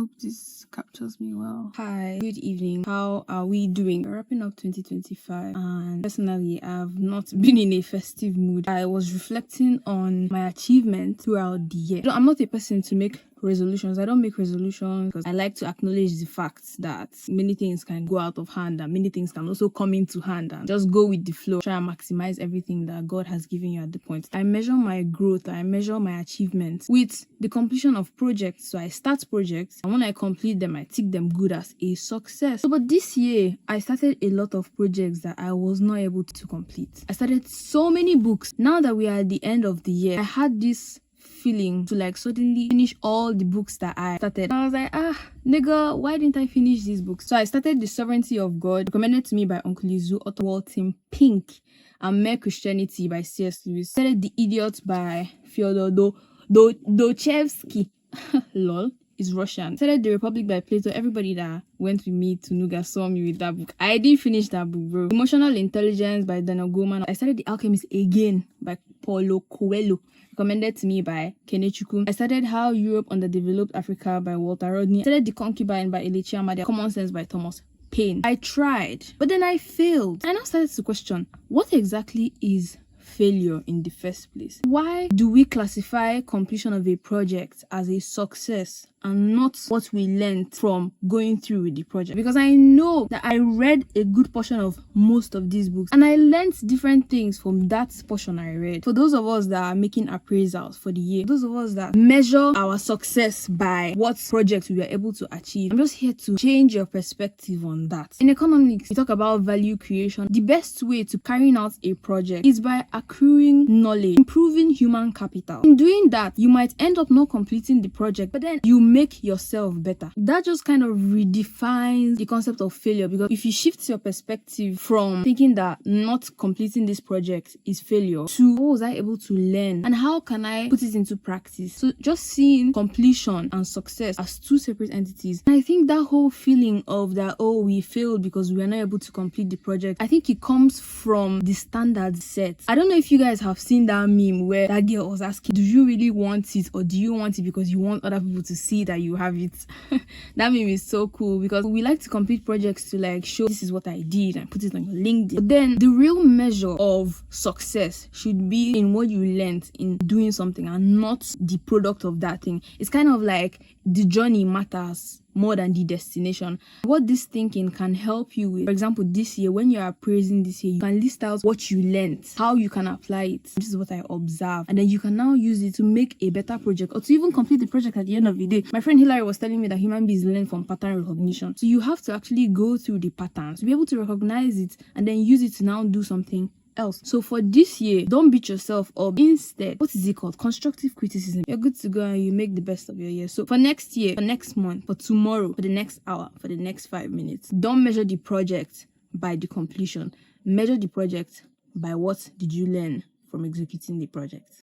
hope this captures me well. Hi, good evening. How are we doing? We're wrapping up 2025, and personally, I've not been in a festive mood. I was reflecting on my achievements throughout the year. I'm not a person to make resolutions. I don't make resolutions because I like to acknowledge the fact that many things can go out of hand and many things can also come into hand, and just go with the flow. Try and maximize everything that God has given you at the point. I measure my growth, I measure my achievements with the completion of projects. So I start projects, and when I complete them, I tick them good as a success. So, but this year, I started a lot of projects that I was not able to complete. I started so many books. Now that we are at the end of the year, I had this feeling to suddenly finish all the books that I started. I was like, nigga, why didn't I finish these books? So I started The Sovereignty of God, recommended to me by Uncle Izu, Otto Walton Pink, and Mere Christianity by C.S. Lewis. Started The Idiot by Fyodor Dostoevsky. Lol. Is Russian. Started The Republic by Plato. Everybody that went with me to Nuga saw me with that book. I didn't finish that book, bro. Emotional Intelligence by Daniel Goleman. I started The Alchemist again by Paulo Coelho, recommended to me by Kenechukwu. I started How Europe Underdeveloped Africa by Walter Rodney. I started The Concubine by Elechi Amadi. Common Sense by Thomas Paine. I tried, but then I failed. I now started to question, what exactly is failure in the first place? Why do we classify completion of a project as a success and not what we learned from going through with the project? Because I know that I read a good portion of most of these books and I learned different things from that portion I read. For those of us that are making appraisals for the year, those of us that measure our success by what projects we were able to achieve, I'm just here to change your perspective on that. In economics, we talk about value creation. The best way to carrying out a project is by accruing knowledge, improving human capital. In doing that, you might end up not completing the project, but then you make yourself better. That just kind of redefines the concept of failure, because if you shift your perspective from thinking that not completing this project is failure to what was I able to learn and how can I put it into practice. So just seeing completion and success as two separate entities. And I think that whole feeling of that, oh, we failed because we were not able to complete the project, I think it comes from the standard set. I don't know if you guys have seen that meme where that girl was asking, do you really want it, or do you want it because you want other people to see that you have it? That meme is so cool because we like to complete projects to show this is what I did and put it on your LinkedIn. But then the real measure of success should be in what you learned in doing something and not the product of that thing. It's kind of like the journey matters more than the destination. What this thinking can help you with, for example, this year, when you're appraising this year, you can list out what you learned, how you can apply it. This is what I observed, and then you can now use it to make a better project or to even complete the project at the end of the day. My friend Hilary was telling me that human beings learn from pattern recognition. So you have to actually go through the patterns to be able to recognize it and then use it to now do something else. So for this year, don't beat yourself up. Instead, what is it called? Constructive criticism. You're good to go and you make the best of your year. So for next year, for next month, for tomorrow, for the next hour, for the next 5 minutes, don't measure the project by the completion. Measure the project by what did you learn from executing the project.